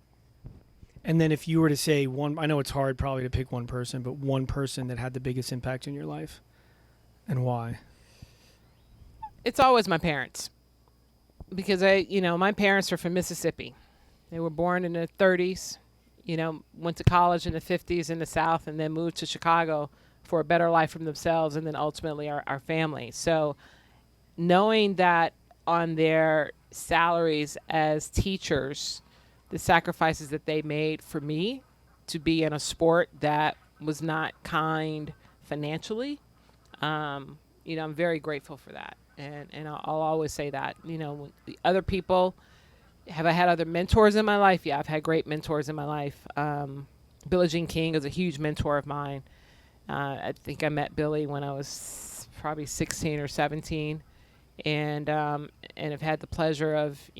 And then if you were to say one, I know it's hard probably to pick one person, but one person that had the biggest impact in your life, and why?
It's always my parents, because my parents are from Mississippi. They were born in the 30s, went to college in the 50s in the South, and then moved to Chicago for a better life for themselves and then ultimately our family. So knowing that on their salaries as teachers, the sacrifices that they made for me to be in a sport that was not kind financially, I'm very grateful for that. And I'll always say that. When the other people, have I had other mentors in my life? Yeah, I've had great mentors in my life. Billie Jean King is a huge mentor of mine. I think I met Billie when I was probably 16 or 17, and have had the pleasure of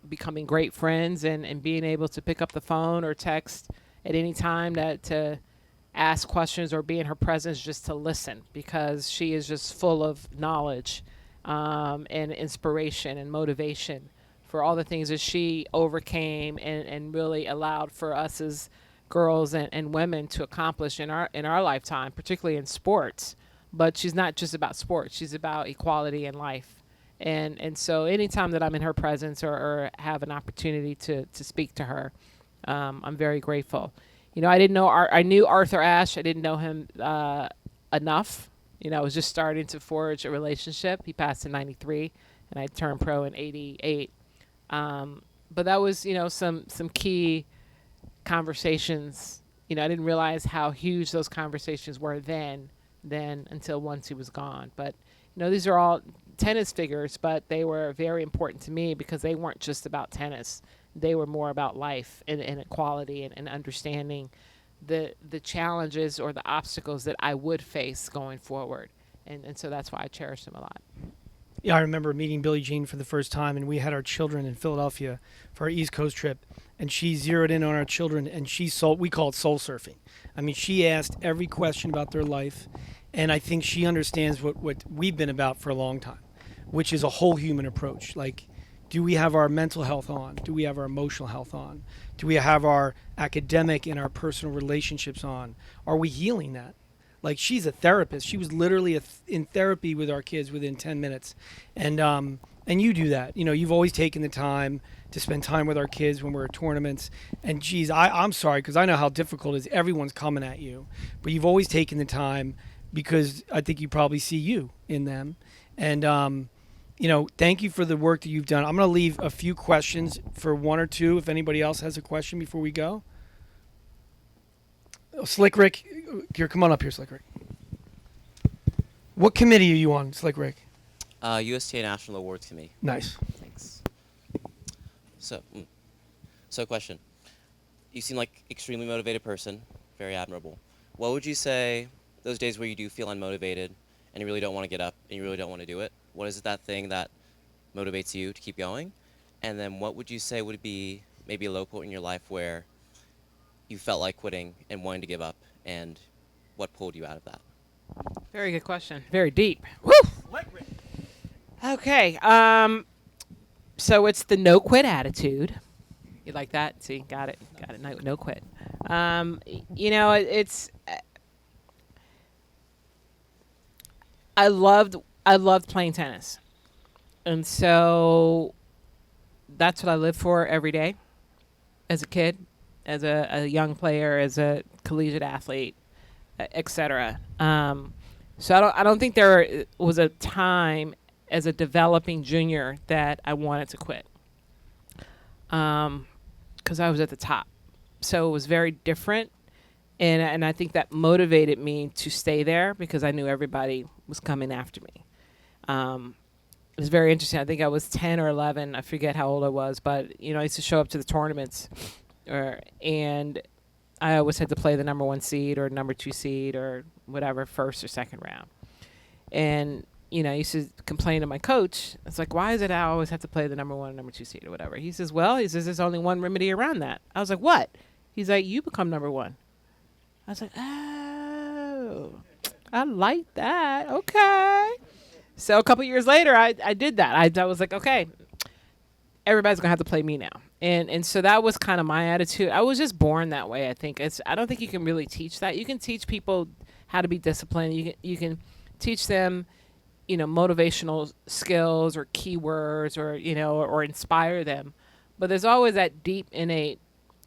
becoming great friends and being able to pick up the phone or text at any time to ask questions or be in her presence just to listen, because she is just full of knowledge and inspiration and motivation for all the things that she overcame and really allowed for us as girls and women to accomplish in our lifetime, particularly in sports. But she's not just about sports; she's about equality in life. And so anytime that I'm in her presence or have an opportunity to speak to her, I'm very grateful. I didn't know I knew Arthur Ashe. I didn't know him enough. I was just starting to forge a relationship. He passed in '93, and I turned pro in '88. But that was some key conversations. I didn't realize how huge those conversations were then until once he was gone. But these are all tennis figures, but they were very important to me because they weren't just about tennis. They were more about life and equality and understanding the challenges or the obstacles that I would face going forward. And so that's why I cherish them a lot.
Yeah, I remember meeting Billie Jean for the first time, and we had our children in Philadelphia for our East Coast trip, and she zeroed in on our children, and we call it soul surfing. I mean, she asked every question about their life, and I think she understands what we've been about for a long time, which is a whole human approach. Like, do we have our mental health on? Do we have our emotional health on? Do we have our academic and our personal relationships on? Are we healing that? Like, she's a therapist. She was literally in therapy with our kids within 10 minutes. And you do that. You've always taken the time to spend time with our kids when we're at tournaments. And, geez, I'm sorry, because I know how difficult it is. Everyone's coming at you. But you've always taken the time because I think you probably see you in them. And, thank you for the work that you've done. I'm going to leave a few questions for one or two if anybody else has a question before we go. Slick Rick, here, come on up here, Slick Rick. What committee are you on, Slick Rick?
USTA National Awards Committee.
Nice.
Thanks. So question. You seem like extremely motivated person, very admirable. What would you say those days where you do feel unmotivated and you really don't want to get up and you really don't want to do it? What is that thing that motivates you to keep going? And then what would you say would be maybe a low point in your life where you felt like quitting and wanting to give up, and what pulled you out of that?
Very good question. Very deep. Woo! Okay. So it's the no quit attitude. You like that? See, got it. No quit. It's. I loved playing tennis, and so that's what I lived for every day, as a kid, as a young player, as a collegiate athlete, etc. So I don't think there was a time as a developing junior that I wanted to quit, because I was at the top. So it was very different, and I think that motivated me to stay there because I knew everybody was coming after me. It was very interesting. I think I was 10 or 11. I forget how old I was, but I used to show up to the tournaments, and I always had to play the number 1 seed or number 2 seed or whatever, first or second round. And I used to complain to my coach. It's like, why is it I always have to play the number 1 or number 2 seed or whatever? He says, there's only one remedy around that. I was like, what? He's like, you become number 1. I was like, oh, I like that. Okay. So a couple years later, I did that. I was like, okay, everybody's going to have to play me now. And so that was kind of my attitude. I was just born that way, I think. I don't think you can really teach that. You can teach people how to be disciplined. You can teach them, motivational skills or keywords or inspire them. But there's always that deep innate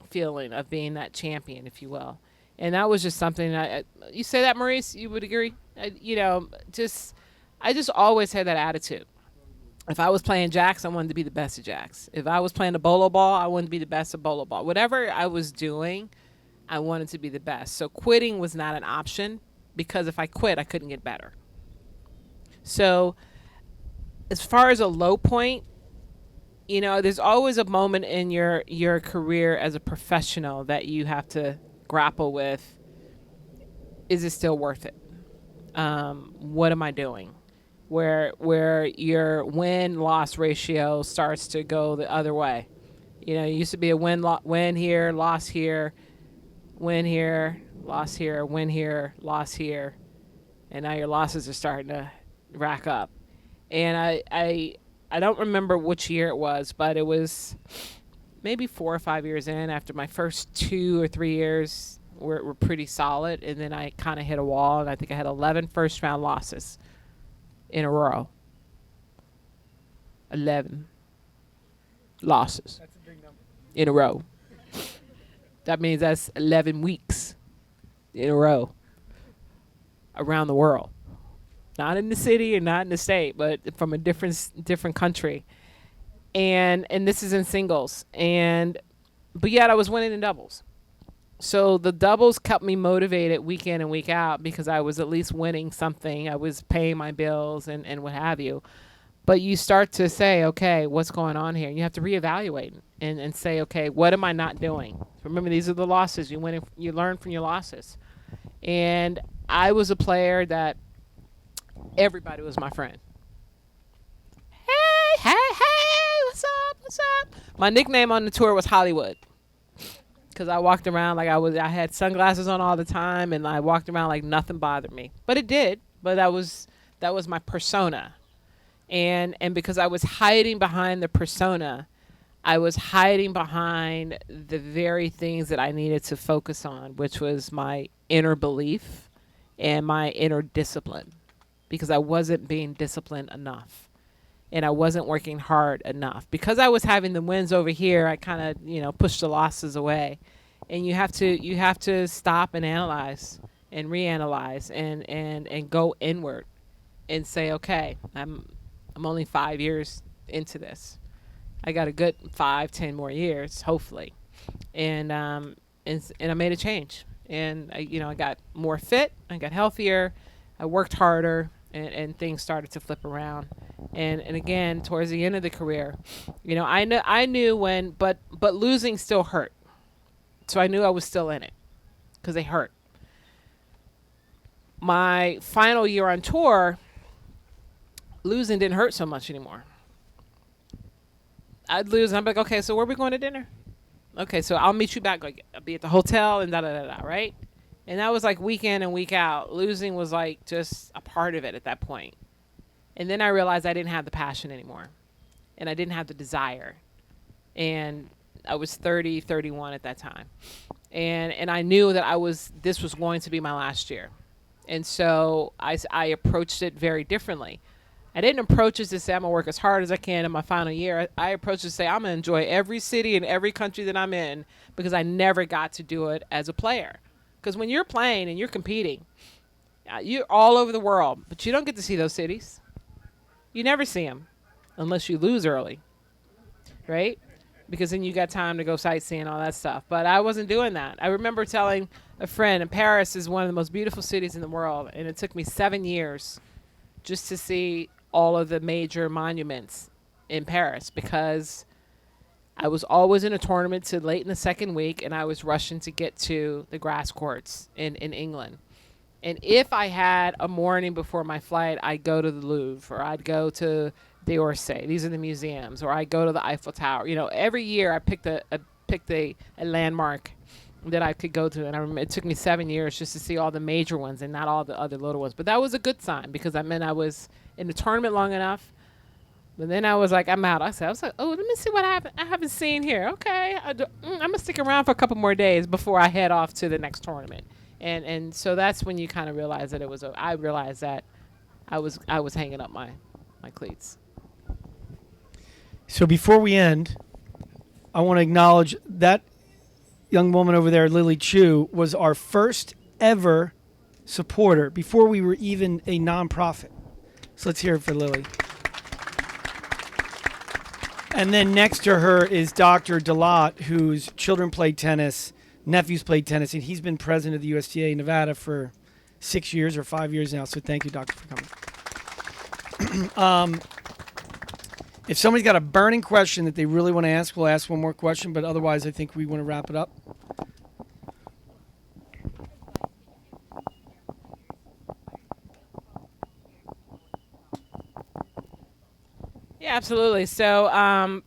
feeling of being that champion, if you will. And that was just something you say that, Maurice, you would agree? I just always had that attitude. If I was playing jacks, I wanted to be the best at jacks. If I was playing the bolo ball, I wanted to be the best at bolo ball. Whatever I was doing, I wanted to be the best. So quitting was not an option because if I quit, I couldn't get better. So as far as a low point, you know, there's always a moment in your career as a professional that you have to grapple with. Is it still worth it? What am I doing? Where your win-loss ratio starts to go the other way. You know, it used to be a win here, loss here, win here, loss here, win here, loss here, and now your losses are starting to rack up. And I don't remember which year it was, but it was maybe 4 or 5 years in after my first 2 or 3 years were pretty solid, and then I kind of hit a wall, and I think I had 11 first-round losses in a row. 11 losses
That's a big number.
in a row. That means that's 11 weeks in a row around the world. Not in the city and not in the state, but from a different country. And this is in singles. But yet I was winning in doubles. So the doubles kept me motivated week in and week out because I was at least winning something. I was paying my bills and what have you. But you start to say, okay, what's going on here? And you have to reevaluate and say, okay, what am I not doing? Remember, these are the losses. You learn from your losses. And I was a player that everybody was my friend. Hey, what's up? My nickname on the tour was Hollywood. Because I walked around like I had sunglasses on all the time, and I walked around like nothing bothered me. But it did. But that was my persona. And because I was hiding behind the persona, I was hiding behind the very things that I needed to focus on, which was my inner belief and my inner discipline. Because I wasn't being disciplined enough. And I wasn't working hard enough. Because I was having the wins over here, I kind of, pushed the losses away. And you have to stop and analyze and reanalyze and go inward and say, okay, I'm only 5 years into this. I got a good 5-10 more years, hopefully. And I made a change. And I got more fit, I got healthier, I worked harder, and things started to flip around. And again, towards the end of the career, I knew when, but losing still hurt. So I knew I was still in it because they hurt. My final year on tour, losing didn't hurt so much anymore. I'd lose, and I'm like, okay, so where are we going to dinner? Okay, so I'll meet you back. Like, I'll be at the hotel and da-da-da-da, right? And that was like week in and week out. Losing was like just a part of it at that point. And then I realized I didn't have the passion anymore. And I didn't have the desire. And I was 30, 31 at that time. And I knew that this was going to be my last year. And so I approached it very differently. I didn't approach it to say I'm going to work as hard as I can in my final year. I approached it to say I'm going to enjoy every city and every country that I'm in because I never got to do it as a player. Because when you're playing and you're competing, you're all over the world, but you don't get to see those cities. You never see them unless you lose early, right? Because then you got time to go sightseeing, all that stuff. But I wasn't doing that. I remember telling a friend, and Paris is one of the most beautiful cities in the world, and it took me 7 years just to see all of the major monuments in Paris because I was always in a tournament to late in the second week, and I was rushing to get to the grass courts in England. And if I had a morning before my flight, I'd go to the Louvre, or I'd go to d'Orsay. These are the museums. Or I'd go to the Eiffel Tower. Every year I picked a landmark that I could go to. And I remember it took me 7 years just to see all the major ones and not all the other little ones. But that was a good sign because I meant I was in the tournament long enough. But then I was like, I'm out. I was like, oh, let me see what I haven't seen here. Okay, I'm going to stick around for a couple more days before I head off to the next tournament. And so that's when you kind of realize that I realized that I was hanging up my cleats.
So before we end, I want to acknowledge that young woman over there, Lily Chu, was our first ever supporter before we were even a nonprofit. So let's hear it for Lily. And then next to her is Dr. Delat, whose children played tennis, nephews played tennis, and he's been president of the USTA Nevada for 6 years or 5 years now. So thank you, doctor, for coming. If somebody's got a burning question that they really want to ask, we'll ask one more question. But otherwise, I think we want to wrap it up.
Yeah, absolutely. So,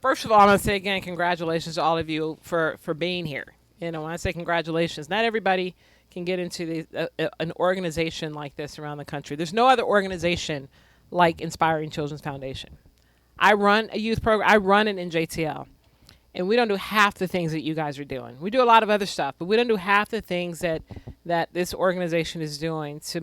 first of all, I'm going to say again, congratulations to all of you for being here. You know, when I say congratulations, not everybody can get into an organization like this around the country. There's no other organization like Inspiring Children's Foundation. I run a youth program. I run an NJTL, and we don't do half the things that you guys are doing. We do a lot of other stuff, but we don't do half the things that this organization is doing to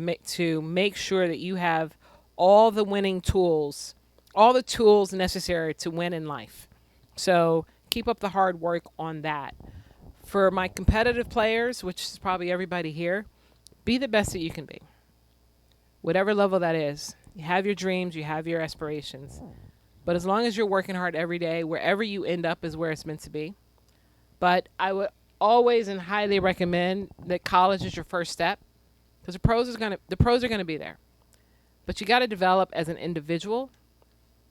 make sure that you have all the winning tools, all the tools necessary to win in life. So keep up the hard work on that. For my competitive players, which is probably everybody here, be the best that you can be. Whatever level that is. You have your dreams, you have your aspirations. But as long as you're working hard every day, wherever you end up is where it's meant to be. But I would always and highly recommend that college is your first step, because the pros are going to be there. But you got to develop as an individual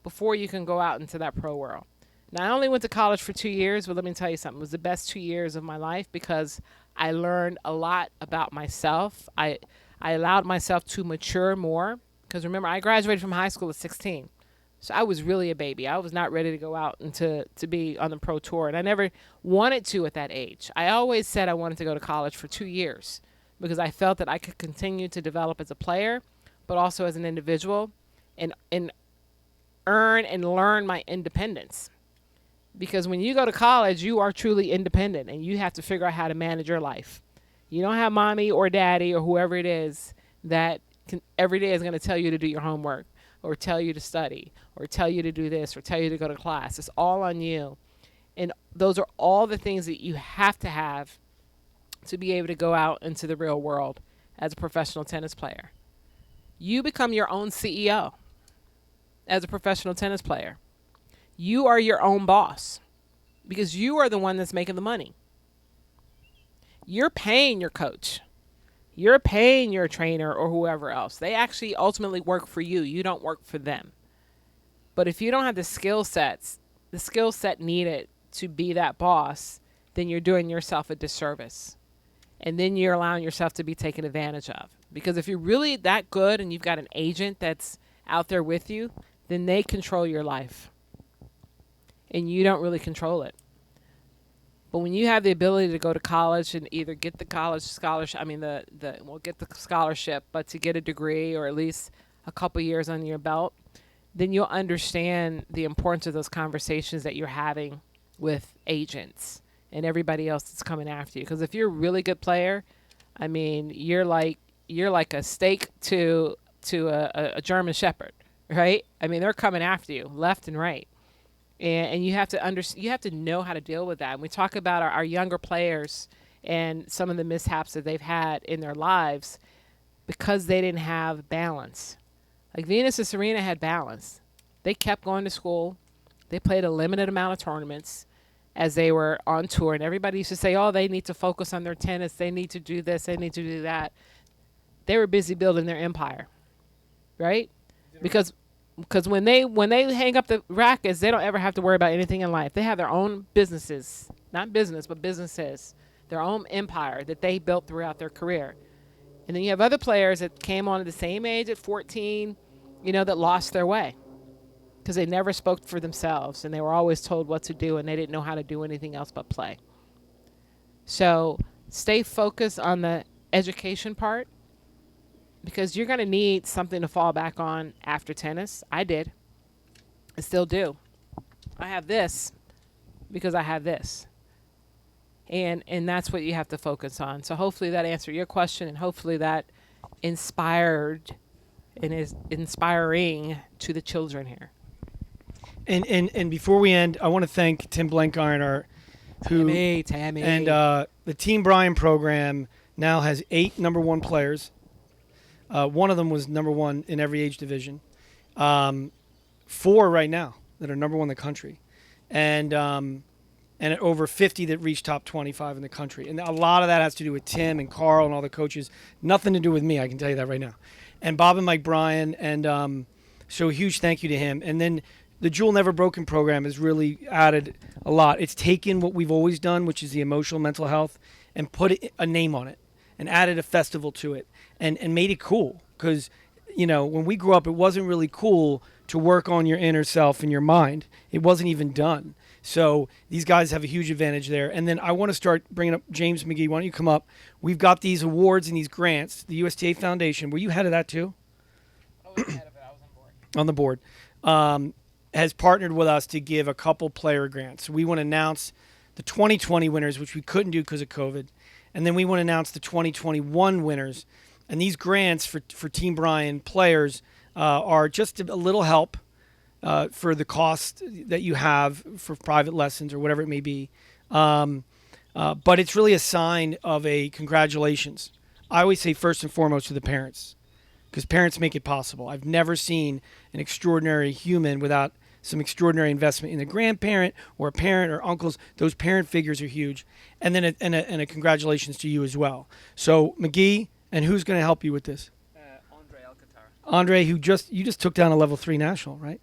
before you can go out into that pro world. Now, I only went to college for 2 years, but let me tell you something. It was the best 2 years of my life because I learned a lot about myself. I allowed myself to mature more. Because remember, I graduated from high school at 16. So I was really a baby. I was not ready to go out and to be on the pro tour. And I never wanted to at that age. I always said I wanted to go to college for 2 years because I felt that I could continue to develop as a player, but also as an individual, and earn and learn my independence. Because when you go to college, you are truly independent, and you have to figure out how to manage your life. You don't have mommy or daddy or whoever it is that every day is going to tell you to do your homework or tell you to study or tell you to do this or tell you to go to class. It's all on you. And those are all the things that you have to be able to go out into the real world as a professional tennis player. You become your own CEO as a professional tennis player. You are your own boss because you are the one that's making the money. You're paying your coach. You're paying your trainer or whoever else. They actually ultimately work for you. You don't work for them. But if you don't have the skill set needed to be that boss, then you're doing yourself a disservice. And then you're allowing yourself to be taken advantage of. Because if you're really that good and you've got an agent that's out there with you, then they control your life. And you don't really control it. But when you have the ability to go to college and either get the college scholarship, get the scholarship, but to get a degree or at least a couple years on your belt, then you'll understand the importance of those conversations that you're having with agents and everybody else that's coming after you. Because if you're a really good player, I mean, you're like a steak to a German Shepherd, right? I mean, they're coming after you left and right. And you have to know how to deal with that. And we talk about our younger players and some of the mishaps that they've had in their lives because they didn't have balance. Like Venus and Serena had balance. They kept going to school. They played a limited amount of tournaments as they were on tour. And everybody used to say, oh, they need to focus on their tennis. They need to do this. They need to do that. They were busy building their empire, right? Because when they hang up the rackets, they don't ever have to worry about anything in life. They have their own businesses, not business, but businesses, their own empire that they built throughout their career. And then you have other players that came on at the same age at 14, that lost their way because they never spoke for themselves and they were always told what to do and they didn't know how to do anything else but play. So stay focused on the education part, because you're going to need something to fall back on after tennis. I did. I still do. I have this because I have this. And that's what you have to focus on. So hopefully that answered your question, and hopefully that inspired and is inspiring to the children here.
And before we end, I want to thank Tim Blankiron,
Tammy.
And the Team Brian program now has 8 number 1 players. One of them was number 1 in every age division. 4 right now. that are number one in the country, and over 50 that reach top 25 in the country. And a lot of that has to do with Tim and Carl and all the coaches. Nothing to do with me, I can tell you that right now. And Bob and Mike Bryan, and so a huge thank you to him. And then the Jewel Never Broken program has really added a lot. It's taken what we've always done, which is the emotional mental health, and put a name on it and added a festival to it and made it cool. Because, when we grew up, it wasn't really cool to work on your inner self and your mind. It wasn't even done. So these guys have a huge advantage there. And then I want to start bringing up James McGee. Why don't you come up? We've got these awards and these grants. The USTA Foundation, were you head of that too?
I was head of it. I was
On the board. Has partnered with us to give a couple player grants. So we want to announce the 2020 winners, which we couldn't do because of COVID. And then we want to announce the 2021 winners. And these grants for Team Bryan players are just a little help for the cost that you have for private lessons or whatever it may be. But it's really a sign of a congratulations. I always say first and foremost to the parents, because parents make it possible. I've never seen an extraordinary human without some extraordinary investment in a grandparent or a parent or uncles. Those parent figures are huge. And then a congratulations to you as well. So McGee, and who's going to help you with this?
Andre Alcantara.
Andre, you just took down a level 3 national, right?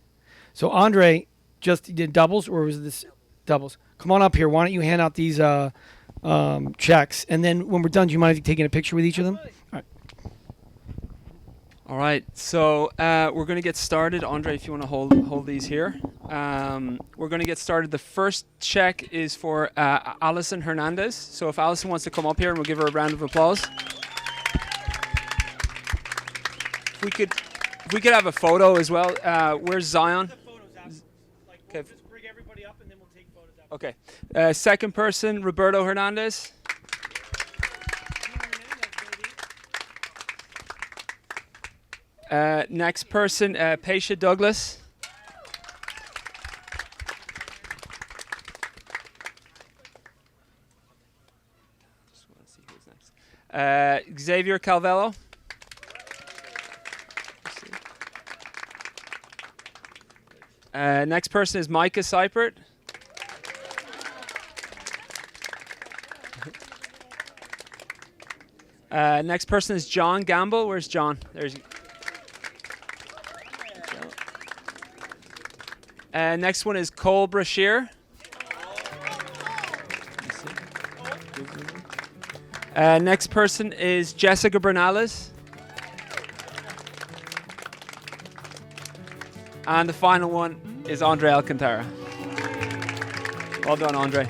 So Andre just did doubles, or was this doubles? Come on up here. Why don't you hand out these checks, and then when we're done, do you mind taking a picture with each of them? All right.
All right. So we're going to get started. Andre, if you want to hold these here. We're going to get started. The first check is for Alison Hernandez. So if Alison wants to come up here, and we'll give her a round of applause. If we could have a photo as well. Where's Zion?
We'll just bring everybody up and then we'll take photos after.
Okay. Second person, Roberto Hernandez. Next person, Paisha Douglas. Just want to see who's next. Xavier Calvello. Next person is Micah Seipert. Next person is John Gamble. Where's John? There's. Next one is Cole Brashear. Next person is Jessica Bernales. And the final one is Andre Alcantara. Well done, Andre.